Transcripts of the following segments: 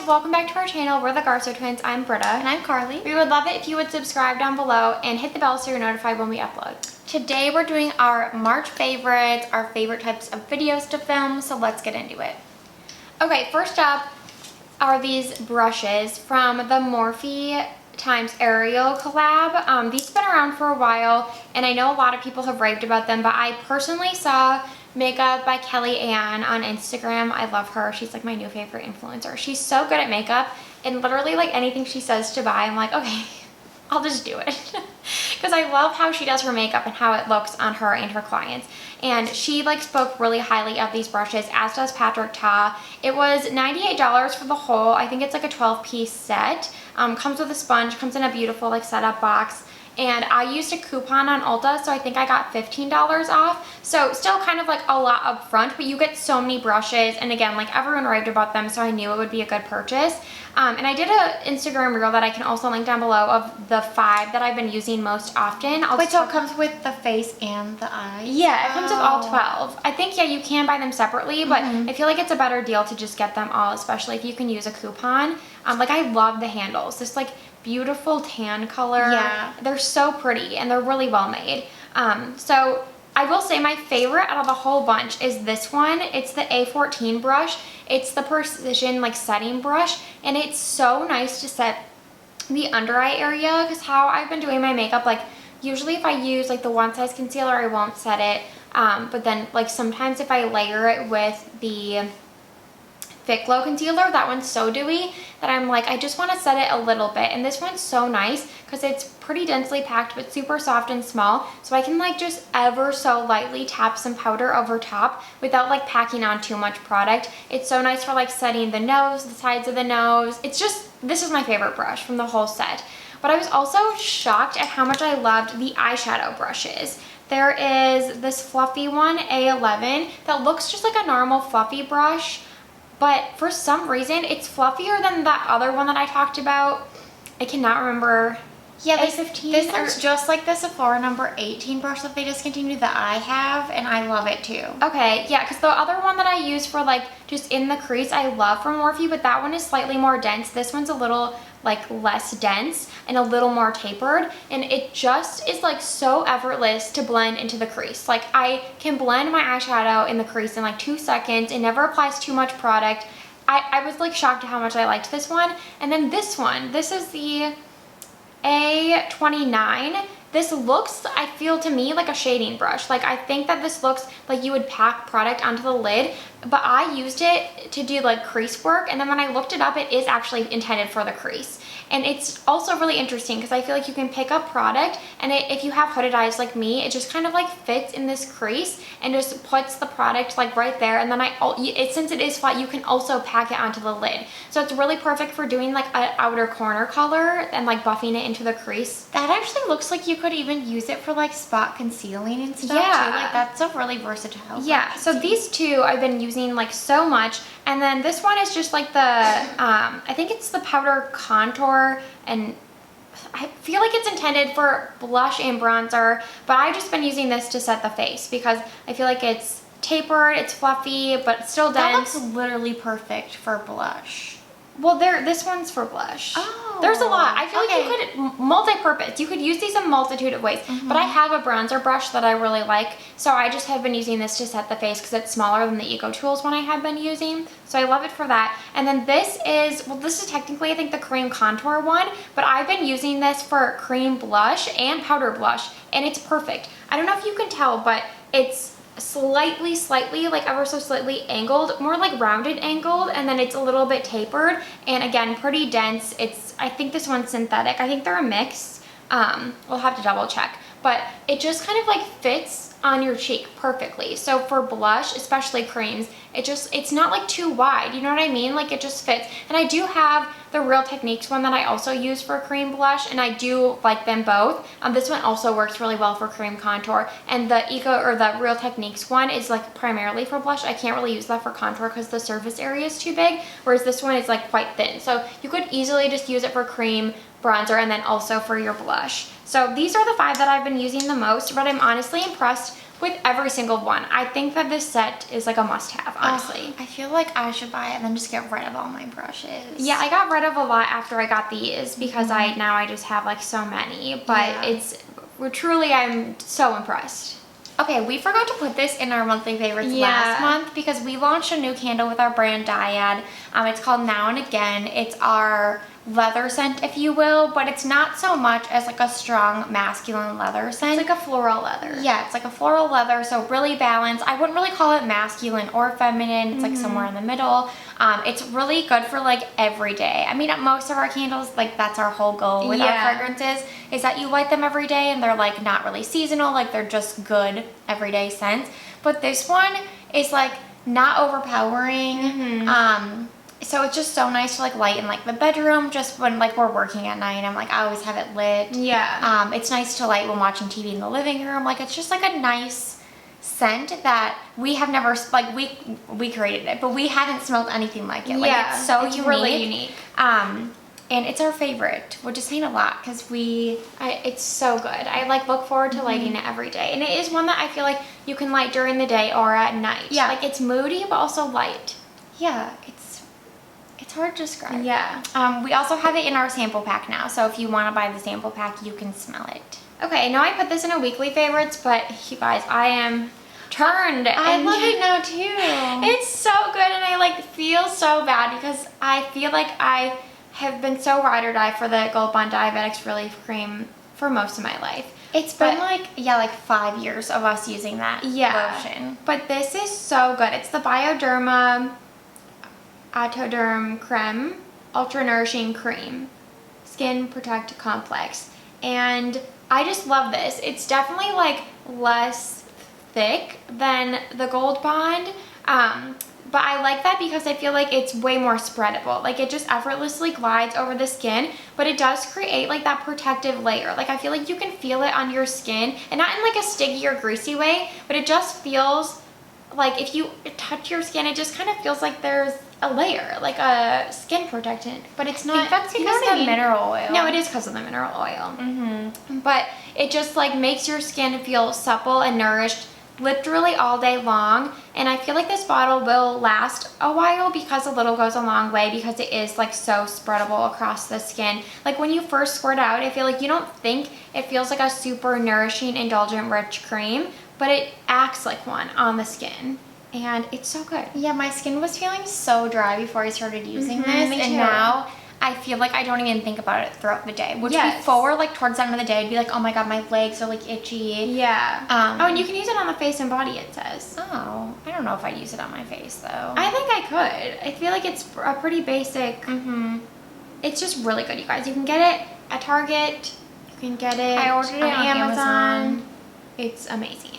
guys, welcome back to our channel. We're the Garso Twins. I'm Britta. And I'm Carly. We would love it if you would subscribe down below and hit the bell so you're notified when we upload. Today we're doing our March favorites, our favorite types of videos to film, so let's get into it. Okay, first up are these brushes from the Morphe times Ariel collab. These have been around for a while, and I know a lot of people have raved about them, but I personally saw Makeup by Kelly Ann on Instagram. I love her. She's like my new favorite influencer. She's so good at makeup, and literally like anything she says to buy, I'm like, okay, I'll just do it. Because I love how she does her makeup and how it looks on her and her clients. And she like spoke really highly of these brushes, as does Patrick Ta. It was $98 for the whole. I think it's like a 12-piece set. Comes with a sponge, comes in a beautiful like setup box. And I used a coupon on Ulta, so I think I got $15 off. So still kind of like a lot up front, but you get so many brushes. And again, like everyone raved about them, so I knew it would be a good purchase. And I did an Instagram reel that I can also link down below of the 5 that I've been using most often. Wait, so it comes with the face and the eyes? Yeah, it comes with all 12. I think, yeah, you can buy them separately, but I feel like it's a better deal to just get them all, especially if you can use a coupon. Like I love the handles. This like beautiful tan color. Yeah. They're so pretty and they're really well made. So I will say my favorite out of the whole bunch is this one. It's the A14 brush. It's the precision like setting brush, and it's so nice to set the under eye area, because how I've been doing my makeup, like usually if I use like the one size concealer, I won't set it. But then like sometimes if I layer it with the Thick Glow concealer, that one's so dewy that I'm like, I just want to set it a little bit. And this one's so nice because it's pretty densely packed but super soft and small, so I can like just ever so lightly tap some powder over top without like packing on too much product. It's so nice for like setting the nose, the sides of the nose. It's just, this is my favorite brush from the whole set. But I was also shocked at how much I loved the eyeshadow brushes. There is this fluffy one, A11, that looks just like a normal fluffy brush, but for some reason it's fluffier than that other one that I talked about. I cannot remember. Yeah, A15. this one's just like the Sephora number 18 brush that they discontinued that I have, and I love it too. Okay, yeah, because the other one that I use for like just in the crease, I love from Morphe, but that one is slightly more dense. This one's a little like less dense and a little more tapered, and it just is like so effortless to blend into the crease. Like I can blend my eyeshadow in the crease in like 2 seconds. It never applies too much product. I was like shocked at how much I liked this one. And then this one, this is the A29. This looks, I feel to me, like a shading brush. Like I think that this looks like you would pack product onto the lid, but I used it to do like crease work, and then when I looked it up, it is actually intended for the crease. And it's also really interesting because I feel like you can pick up product, and if you have hooded eyes like me, it just kind of like fits in this crease and just puts the product like right there. And then since it is flat, you can also pack it onto the lid. So it's really perfect for doing like an outer corner color and like buffing it into the crease. That actually looks like you could even use it for like spot concealing and stuff Yeah. too. Like that's a really versatile Yeah, brush. so these two I've been using like so much. And then this one is just like the, I think it's the powder contour, and I feel like it's intended for blush and bronzer, but I've just been using this to set the face because I feel like it's tapered, it's fluffy, but still dense. That looks literally perfect for blush. Well, this one's for blush. Oh. There's a lot. I feel Okay. like you could multi-purpose. You could use these a multitude of ways. But I have a bronzer brush that I really like, so I just have been using this to set the face because it's smaller than the Eco Tools one I have been using. So I love it for that. And then this is, well, this is technically I think the cream contour one, but I've been using this for cream blush and powder blush, and it's perfect. I don't know if you can tell, but it's slightly like ever so slightly angled, more like rounded angled, and then it's a little bit tapered, and again pretty dense. I think this one's synthetic. I think they're a mix. We'll have to double check, but it just kind of like fits on your cheek perfectly. So for blush, especially creams, it's not like too wide, you know what I mean? Like it just fits. And I do have the Real Techniques one that I also use for cream blush, and I do like them both. This one also works really well for cream contour, and the the Real Techniques one is like primarily for blush. I can't really use that for contour because the surface area is too big, whereas this one is like quite thin. So you could easily just use it for cream, bronzer, and then also for your blush. So these are the 5 that I've been using the most, but I'm honestly impressed with every single one. I think that this set is like a must-have, honestly. I feel like I should buy it and then just get rid of all my brushes. Yeah, I got rid of a lot after I got these because now I just have like so many, but I'm so impressed. Okay, we forgot to put this in our monthly favorites last month because we launched a new candle with our brand Dyad. It's called Now and Again. It's our leather scent, if you will, but it's not so much as like a strong masculine leather scent. It's like a floral leather. Yeah, it's like a floral leather, so really balanced. I wouldn't really call it masculine or feminine. It's like somewhere in the middle. It's really good for like every day. I mean, most of our candles, like that's our whole goal with our fragrances, is that you light them every day and they're like not really seasonal, like they're just good everyday scents. But this one is like not overpowering. So it's just so nice to like light in like the bedroom, just when like we're working at night. I'm like, I always have it lit. Yeah. It's nice to light when watching TV in the living room. Like it's just like a nice scent that we have never, like we created it, but we haven't smelled anything like it. Like it's so unique. Really unique. And it's our favorite, which is saying a lot because it's so good. I like look forward to lighting it every day. And it is one that I feel like you can light during the day or at night. Yeah. Like it's moody, but also light. Yeah, it's hard to describe. Yeah. We also have it in our sample pack now, so if you want to buy the sample pack, you can smell it. Okay, now I put this in a weekly favorites, but you guys, I am turned. I love it now too. It's so good, and I like feel so bad because I feel like I have been so ride or die for the Gold Bond Diabetics Relief Cream for most of my life. It's been like 5 years of us using that lotion. But this is so good. It's the Bioderma Autoderm Creme Ultra Nourishing Cream Skin Protect Complex. And I just love this. It's definitely like less thick than the Gold Bond. But I like that because I feel like it's way more spreadable. Like it just effortlessly glides over the skin, but it does create like that protective layer. Like I feel like you can feel it on your skin, and not in like a sticky or greasy way, but it just feels like if you touch your skin, it just kind of feels like there's a layer, like a skin protectant, but it's not. I think that's because of the mineral oil. No, it is because of the mineral oil. But it just like makes your skin feel supple and nourished literally all day long. And I feel like this bottle will last a while because a little goes a long way, because it is like so spreadable across the skin. Like when you first squirt out, I feel like you don't think it feels like a super nourishing, indulgent, rich cream, but it acts like one on the skin. And it's so good. Yeah, my skin was feeling so dry before I started using this, and now I feel like I don't even think about it throughout the day. Which before, like towards the end of the day, I'd be like, oh my god, my legs are like itchy. Yeah. Oh, and you can use it on the face and body, it says. Oh, I don't know if I'd use it on my face though. I think I could. I feel like it's a pretty basic. It's just really good, you guys. You can get it at Target. You can get it. I ordered it on Amazon. It's amazing.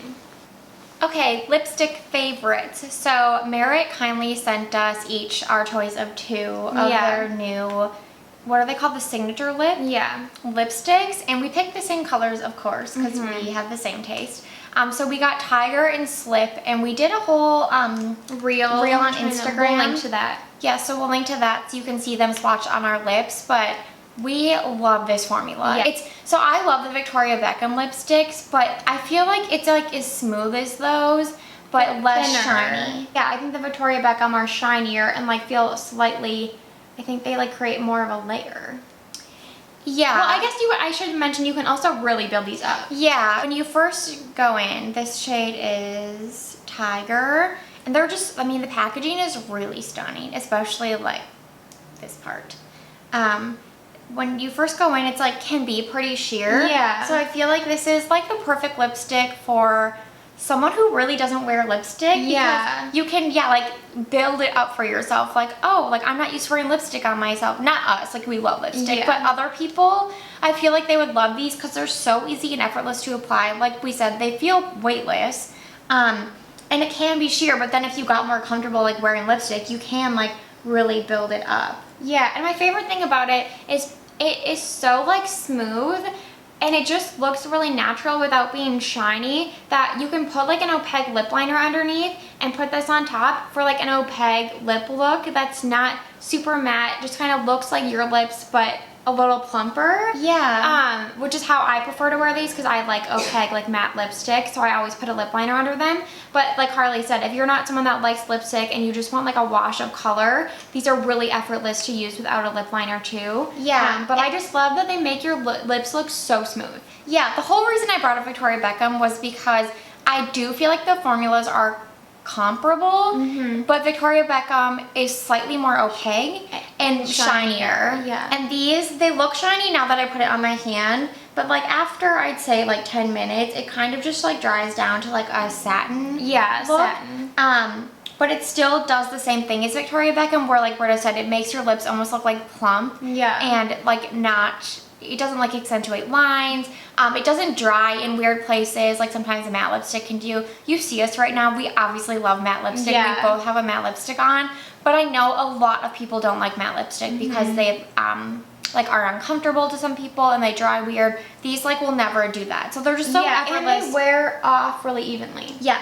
Okay, lipstick favorites. So Merrick kindly sent us each our choice of 2 of their new, what are they called, the signature lipsticks, and we picked the same colors, of course, because we have the same taste. So we got Tiger and Slip, and we did a whole reel on Instagram. We'll link to that. Yeah, so we'll link to that so you can see them swatched on our lips, but we love this formula. Yeah. So I love the Victoria Beckham lipsticks, but I feel like it's like as smooth as those, but less shiny. Yeah, I think the Victoria Beckham are shinier and like feel slightly, I think they like create more of a layer. Yeah. Well, I guess I should mention you can also really build these up. Yeah. When you first go in, this shade is Tiger, and they're just, I mean, the packaging is really stunning, especially like this part. When you first go in, it's like can be pretty sheer. Yeah. So I feel like this is like the perfect lipstick for someone who really doesn't wear lipstick. Yeah. Because you can, like build it up for yourself. Like, oh, like I'm not used to wearing lipstick on myself. Not us, like we love lipstick. But other people, I feel like they would love these because they're so easy and effortless to apply. Like we said, they feel weightless. And it can be sheer, but then if you got more comfortable like wearing lipstick, you can like really build it up. Yeah, and my favorite thing about it is so like smooth, and it just looks really natural without being shiny, that you can put like an opaque lip liner underneath and put this on top for like an opaque lip look that's not super matte, just kind of looks like your lips but a little plumper. Yeah. Which is how I prefer to wear these because I like opaque, like matte lipstick, so I always put a lip liner under them. But like Harley said, if you're not someone that likes lipstick and you just want like a wash of color, these are really effortless to use without a lip liner too. Yeah. But I just love that they make your lips look so smooth. Yeah, the whole reason I brought up Victoria Beckham was because I do feel like the formulas are comparable, but Victoria Beckham is slightly more opaque and shinier. Yeah. And these, they look shiny now that I put it on my hand, but like after I'd say like 10 minutes, it kind of just like dries down to like a satin look. Satin. But it still does the same thing as Victoria Beckham, where like Britta said, it makes your lips almost look like plump. Yeah. And like not, it doesn't like accentuate lines. It doesn't dry in weird places like sometimes a matte lipstick can do. You see us right now, we obviously love matte lipstick. Yeah. We both have a matte lipstick on, but I know a lot of people don't like matte lipstick because they like are uncomfortable to some people and they dry weird. These like will never do that. So they're just so effortless. And they wear off really evenly. Yeah.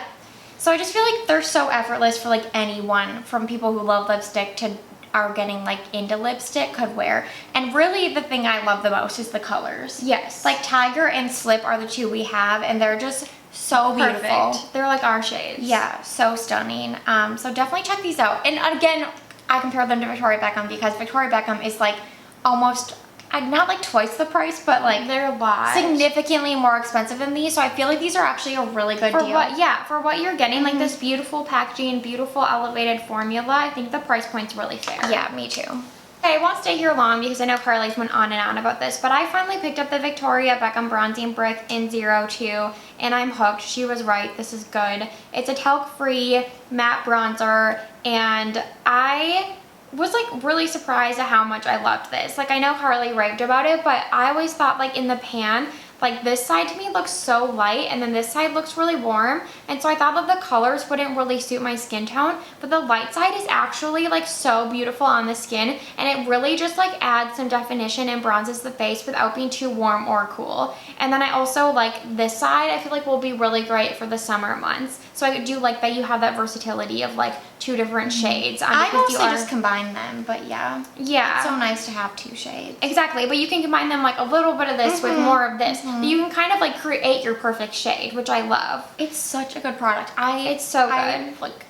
So I just feel like they're so effortless for like anyone, from people who love lipstick to are getting like into lipstick, could wear. And really the thing I love the most is the colors. Yes. Like Tiger and Slip are the two we have, and they're just so beautiful. Perfect. They're like our shades. Yeah, so stunning. So definitely check these out. And again, I compare them to Victoria Beckham because Victoria Beckham is like almost, not like twice the price, but like they're a lot. significantly more expensive than these. So I feel like these are actually a really good deal. For what you're getting, like this beautiful packaging, beautiful elevated formula, I think the price point's really fair. Yeah, me too. Okay, I won't stay here long because I know Carly's went on and on about this, but I finally picked up the Victoria Beckham Bronzing Brick in 02, and I'm hooked. She was right. This is good. It's a talc-free matte bronzer, and I was like really surprised at how much I loved this. Like I know Carly raved about it, but I always thought like in the pan, like this side to me looks so light and then this side looks really warm, and so I thought that the colors wouldn't really suit my skin tone, but the light side is actually like so beautiful on the skin, and it really just like adds some definition and bronzes the face without being too warm or cool. And then I also like this side, I feel like will be really great for the summer months. So I do like that you have that versatility of like two different shades. I mostly just combine them, but yeah. Yeah. It's so nice to have two shades. Exactly, but you can combine them like a little bit of this with more of this. You can kind of like create your perfect shade, which I love. It's such a good product. It's so good. Like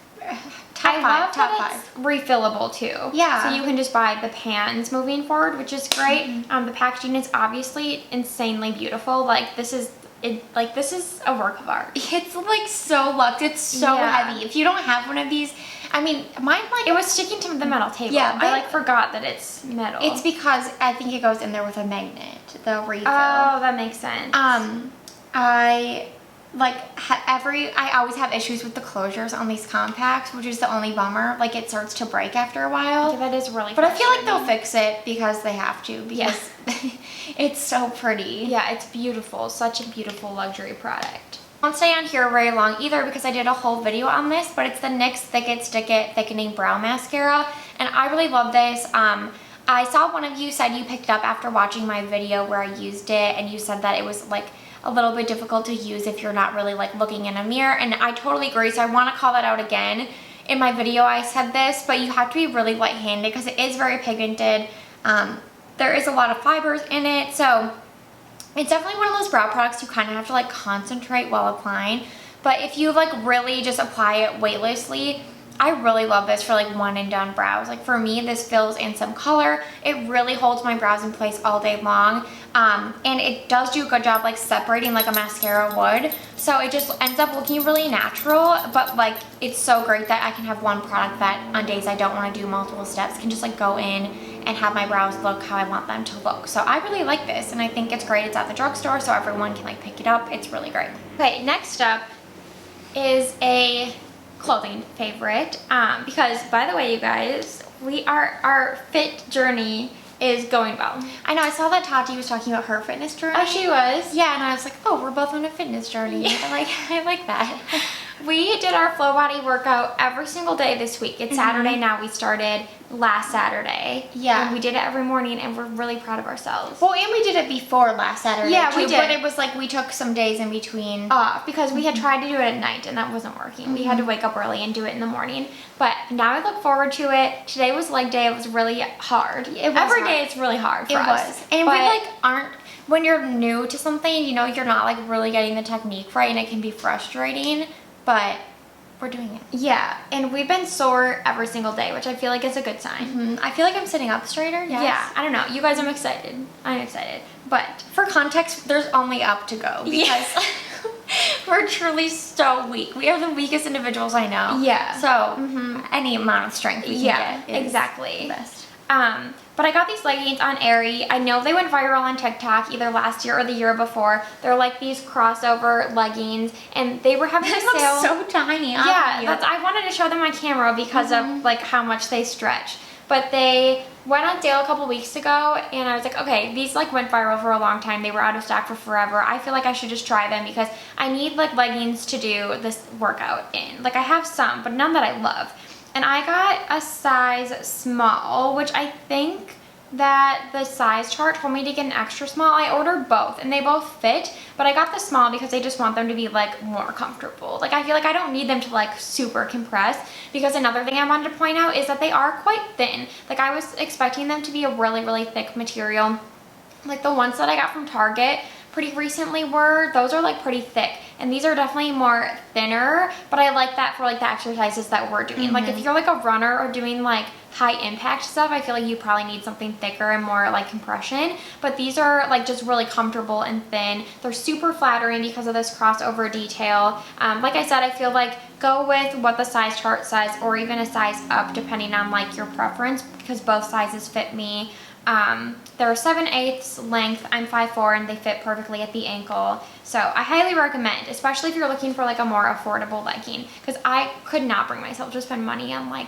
I love that it's refillable too. Yeah. So you can just buy the pans moving forward, which is great. The packaging is obviously insanely beautiful. Like this is this is a work of art. It's like so luxe. It's so heavy. If you don't have one of these, I mean, mine like it was sticking to the metal table. Yeah, I like forgot that it's metal. It's because I think it goes in there with a magnet, the refill. Oh, that makes sense. I like I always have issues with the closures on these compacts, which is the only bummer. Like it starts to break after a while. Yeah, that is really But I feel like they'll fix it because they have to, because it's so pretty. Yeah, it's beautiful. Such a beautiful luxury product. I won't stay on here very long either because I did a whole video on this, but it's the NYX Thick It Stick It Thickening Brow Mascara, and I really love this. I saw one of you said you picked it up after watching my video where I used it, and you said that it was like a little bit difficult to use if you're not really like looking in a mirror, and I totally agree. So I want to call that out again. In my video I said this, but you have to be really light-handed because it is very pigmented. There is a lot of fibers in it, so it's definitely one of those brow products you kind of have to like concentrate while applying. But if you like really just apply it weightlessly, I really love this for like one and done brows. Like for me, this fills in some color. It really holds my brows in place all day long. And it does do a good job like separating like a mascara would. So it just ends up looking really natural, but like it's so great that I can have one product that on days I don't want to do multiple steps can just like go in and have my brows look how I want them to look. So I really like this, and I think it's great. It's at the drugstore, so everyone can like pick it up. It's really great. Okay, next up is a clothing favorite, because by the way, you guys, our fit journey is going well. I know, I saw that Tati was talking about her fitness journey. Oh, she was? Yeah, and I was like, oh, we're both on a fitness journey. I like that. We did our flow body workout every single day this week. It's Saturday now. We started last Saturday. Yeah. And we did it every morning, and we're really proud of ourselves. Well, and we did it before last Saturday, Yeah, too, we did. but it was like we took some days in between. Because we had tried to do it at night, and that wasn't working. We had to wake up early and do it in the morning. But now I look forward to it. Today was leg day. It was really hard. Every day it's really hard for us. And but we like aren't, when you're new to something, you know, you're not like really getting the technique right, and it can be frustrating, but we're doing it. Yeah, and we've been sore every single day, which I feel like is a good sign. I feel like I'm sitting up straighter. Yes. Yeah, I don't know. You guys, I'm excited. I'm excited. But For context, there's only up to go because we're truly so weak. We are the weakest individuals I know. Yeah. So any amount of strength we can get is exactly. the best. But I got these leggings on Aerie. I know they went viral on TikTok either last year or the year before. They're like these crossover leggings, and they were having a They sale. look so tiny. Yeah, I wanted to show them on camera because of like how much they stretch. But they went on sale a couple weeks ago, and I was like, okay, these like went viral for a long time. They were out of stock for forever. I feel like I should just try them because I need like leggings to do this workout in. Like I have some, but none that I love. And I got a size small, which I think that the size chart told me to get an extra small. I ordered both and they both fit, but I got the small because I just want them to be like more comfortable. Like I feel like I don't need them to like super compress, because another thing I wanted to point out is that they are quite thin. Like I was expecting them to be a really, really thick material. Like the ones that I got from Target pretty recently those are like pretty thick, and these are definitely more thinner, but I like that for like the exercises that we're doing. Like if you're like a runner or doing like high impact stuff, I feel like you probably need something thicker and more like compression, but these are like just really comfortable and thin. They're super flattering because of this crossover detail. Like I said, I feel like go with what the size chart says, or even a size up depending on like your preference, because both sizes fit me. They're 7/8 length. I'm 5'4", and they fit perfectly at the ankle. So I highly recommend, especially if you're looking for like a more affordable legging, because I could not bring myself to spend money on like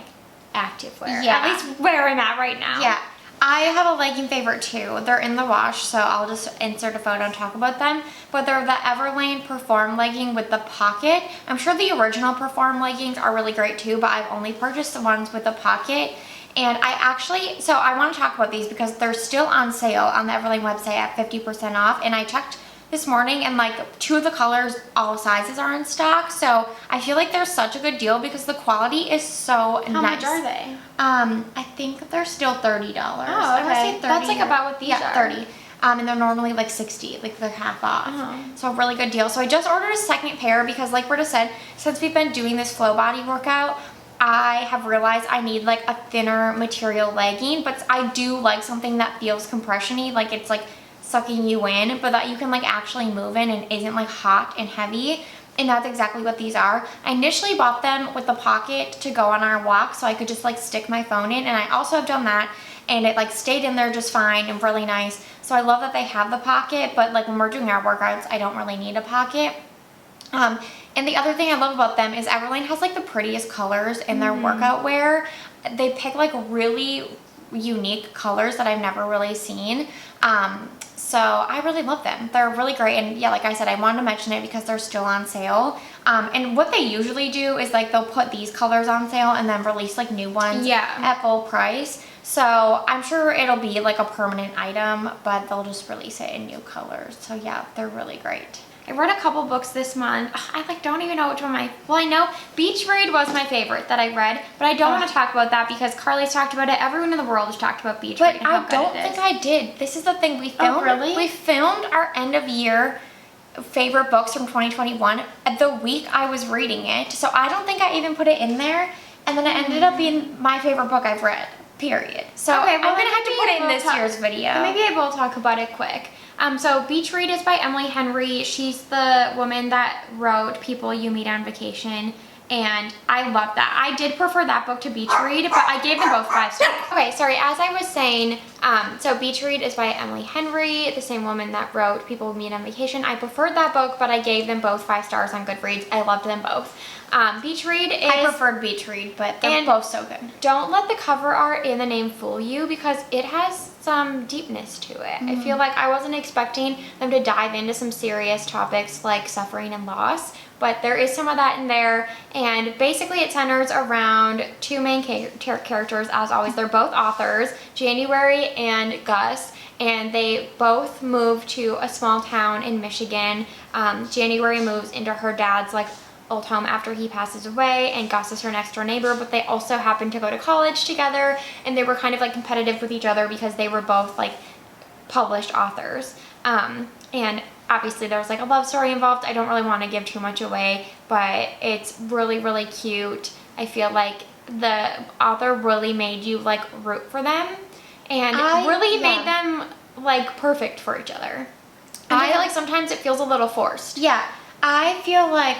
activewear. Yeah. At least where I'm at right now. Yeah. I have a legging favorite too. They're in the wash, so I'll just insert a photo and talk about them. But they're the Everlane Perform legging with the pocket. I'm sure the original Perform leggings are really great too, but I've only purchased the ones with the pocket. And I want to talk about these because they're still on sale on the Everlane website at 50% off. And I checked this morning, and like 2 of the colors, all sizes are in stock. So I feel like they're such a good deal because the quality is so nice. How much are they? I think they're still $30. Oh, I wanna say okay. 30. That's like about what these are. 30. And they're normally like 60, like they're half off. So a really good deal. So I just ordered a second pair because, like Britta said, since we've been doing this flow body workout, I have realized I need like a thinner material legging, but I do like something that feels compression-y, like it's like sucking you in, but that you can like actually move in and isn't like hot and heavy. And that's exactly what these are. I initially bought them with the pocket to go on our walk so I could just like stick my phone in, and I also have done that, and it like stayed in there just fine and really nice. So I love that they have the pocket, but like when we're doing our workouts, I don't really need a pocket. And the other thing I love about them is Everlane has like the prettiest colors in their workout wear. They pick like really unique colors that I've never really seen. So I really love them. They're really great. And yeah, like I said, I wanted to mention it because they're still on sale. And what they usually do is like they'll put these colors on sale and then release like new ones at full price. So I'm sure it'll be like a permanent item, but they'll just release it in new colors. So yeah, they're really great. I read a couple books this month. I like don't even know which one I know Beach Read was my favorite that I read, but I don't want to talk about that because Carly's talked about it. Everyone in the world has talked about Beach Read. But I don't think I did. This is the thing, we filmed. Oh, really? We filmed our end of year favorite books from 2021 the week I was reading it. So I don't think I even put it in there, and then it ended up being my favorite book I've read. Period. So okay, I'm gonna have to put it in this year's video. Maybe I will talk about it quick. So Beach Read is by Emily Henry. She's the woman that wrote People You Meet on Vacation, and I love that. I did prefer that book to Beach Read, but I gave them both 5 stars. Okay, sorry, as I was saying, So Beach Read is by Emily Henry, the same woman that wrote People Meet on Vacation. I preferred that book, but I gave them both 5 stars on Goodreads. I loved them both. Beach Read is... I preferred Beach Read, but they're both so good. Don't let the cover art and the name fool you because it has some deepness to it. I feel like I wasn't expecting them to dive into some serious topics like suffering and loss, but there is some of that in there, and basically it centers around 2 main characters, as always. They're both authors, January and Gus, and they both move to a small town in Michigan. January moves into her dad's old home after he passes away, and Gus is her next door neighbor, but they also happen to go to college together, and they were kind of competitive with each other because they were both published authors. And obviously there was a love story involved. I don't really want to give too much away, but it's really, really cute. I feel like the author really made you root for them, and really made them perfect for each other. And I feel like sometimes it feels a little forced. Yeah, I feel like,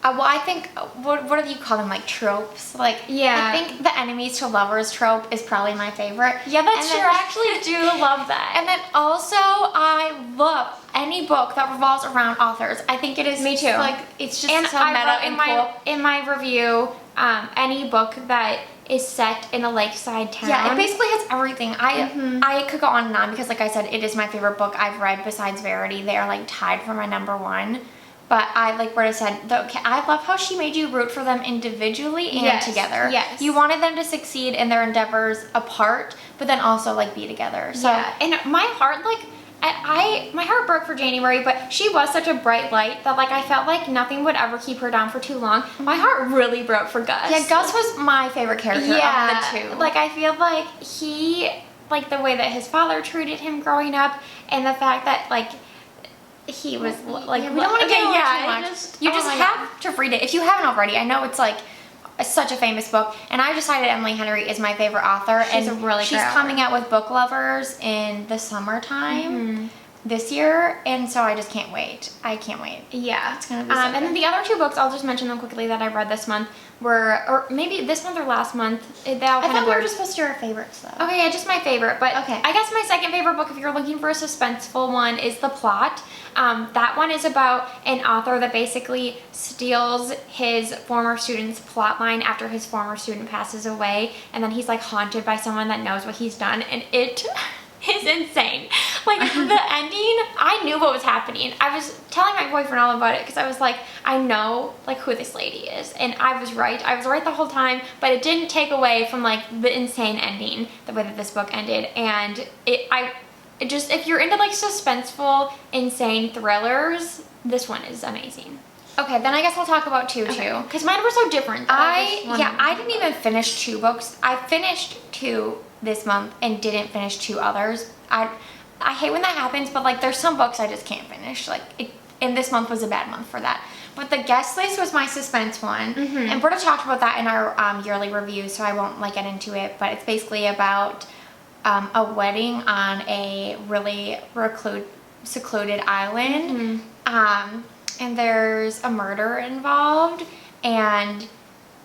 well, I think, what do you call them, tropes? Yeah. I think the enemies to lovers trope is probably my favorite. Yeah, that's true. I actually do love that. And then also, I love any book that revolves around authors. I think it is... Me too. It's just and so I meta wrote and in cool. in my review, any book that is set in a lakeside town. Yeah, it basically has everything. I could go on and on because, like I said, it is my favorite book I've read besides Verity. They are tied for my #1. But I, like Britta said, I love how she made you root for them individually and together. Yes. You wanted them to succeed in their endeavors apart, but then also be together. So yeah, and my heart my heart broke for January, but she was such a bright light that I felt like nothing would ever keep her down for too long. My heart really broke for Gus. Yeah, Gus was my favorite character of the 2. I feel like he, the way that his father treated him growing up, and the fact that he was we don't want to get into too much. You just have to read it if you haven't already. I know it's such a famous book, and I decided Emily Henry is my favorite author. She's a really she's great coming out with Book Lovers in the summertime this year, and so I just can't wait. I can't wait. Yeah, it's gonna be so and then the other 2 books, I'll just mention them quickly, that I read this month were, or maybe this month or last month. I thought we were just supposed to do our favorites though. Okay, yeah, just my favorite. But okay, I guess my second favorite book, if you're looking for a suspenseful one, is The Plot. That one is about an author that basically steals his former student's plot line after his former student passes away, and then he's haunted by someone that knows what he's done, and it is insane. The ending, I knew what was happening. I was telling my boyfriend all about it because I was I know who this lady is, and I was right. I was right the whole time, but it didn't take away from the insane ending, the way that this book ended. And if you're into suspenseful, insane thrillers, this one is amazing. Okay, then I guess I'll talk about 2 too. Because mine were so different. I didn't even finish 2 books. I finished 2 this month and didn't finish 2 others. I hate when that happens, but there's some books I just can't finish. And this month was a bad month for that. But The Guest List was my suspense one, and Britta talked about that in our yearly review, so I won't get into it. But it's basically about a wedding on a really secluded island, and there's a murder involved, and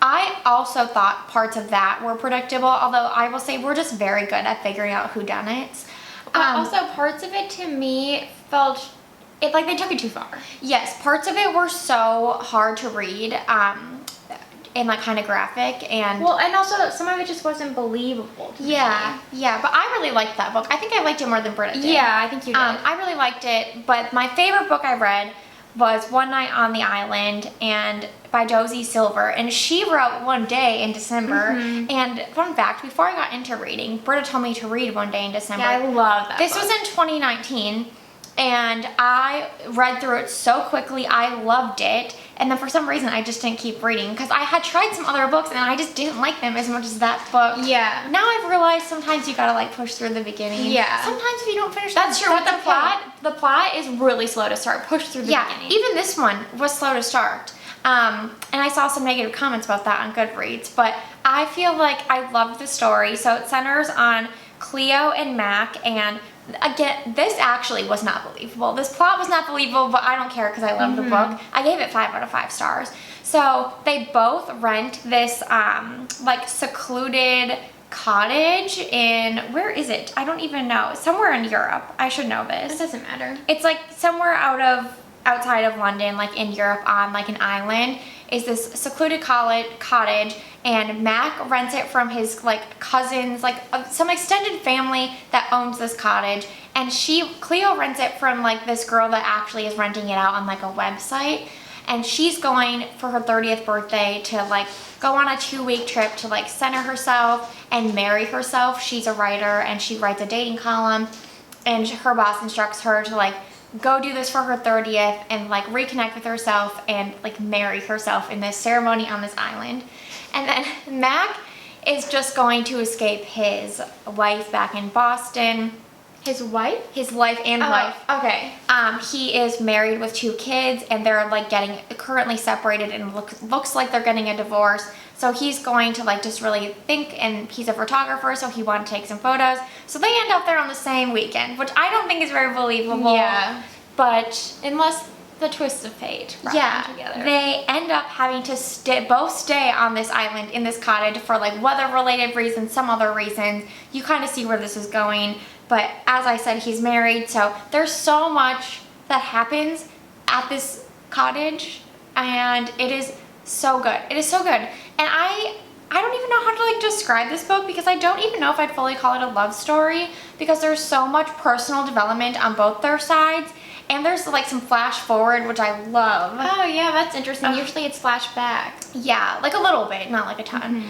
I also thought parts of that were predictable, although I will say we're just very good at figuring out whodunits. Also, parts of it to me felt they took it too far. Yes, parts of it were so hard to read, and kind of graphic, and and also some of it just wasn't believable to me. Yeah, but I really liked that book. I think I liked it more than Britta did. Yeah, I think you did. I really liked it, but my favorite book I read was One Night on the Island, and by Josie Silver, and she wrote One Day in December. And fun fact, before I got into reading, Britta told me to read One Day in December. Yeah, I love that This book. was in 2019, and I read through it so quickly. I loved it, and then for some reason I just didn't keep reading because I had tried some other books and I just didn't like them as much as that book. Yeah. Now I've realized sometimes you gotta push through the beginning. Yeah. Sometimes if you don't finish, that's true. With okay. the plot is really slow to start. Push through the beginning. Even this one was slow to start. And I saw some negative comments about that on Goodreads, but I feel like I loved the story. So it centers on Cleo and Mac, and again, this actually was not believable. This plot was not believable, but I don't care because I love the book. I gave it 5 out of 5 stars. So they both rent this secluded cottage in, where is it? I don't even know. Somewhere in Europe. I should know this. It doesn't matter. It's like somewhere outside of London, like in Europe on like an island, is this secluded cottage, and Mac rents it from his like cousins, like some extended family that owns this cottage, and Cleo rents it from like this girl that actually is renting it out on like a website, and she's going for her 30th birthday to like go on a 2-week trip to like center herself and marry herself. She's a writer and she writes a dating column, and her boss instructs her to like go do this for her 30th and like reconnect with herself and like marry herself in this ceremony on this island. And then Mac is just going to escape his wife back in Boston. His wife? His life and wife. Okay. He is married with 2 kids, and they're like currently separated, and looks like they're getting a divorce. So he's going to like just really think, and he's a photographer, so he wanted to take some photos. So they end up there on the same weekend, which I don't think is very believable. Yeah. But unless the twist of fate brought yeah, them together. they end up having to both stay on this island in this cottage for like weather-related reasons, some other reasons. You kind of see where this is going. But as I said, he's married, so there's so much that happens at this cottage, and it is so good. It is so good. And I don't even know how to like describe this book, because I don't even know if I'd fully call it a love story, because there's so much personal development on both their sides, and there's like some flash forward, which I love. Oh yeah, that's interesting. Usually it's flashback. Yeah, like a little bit, not like a ton.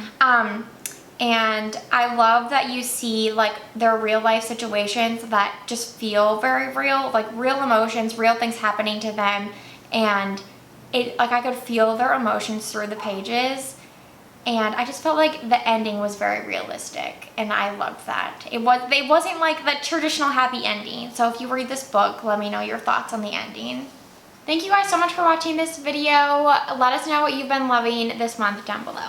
And I love that you see like their real life situations that just feel very real, like real emotions, real things happening to them, and it like I could feel their emotions through the pages, and I just felt like the ending was very realistic, and I loved that. It wasn't like the traditional happy ending. So if you read this book, let me know your thoughts on the ending. Thank you guys so much for watching this video. Let us know what you've been loving this month down below.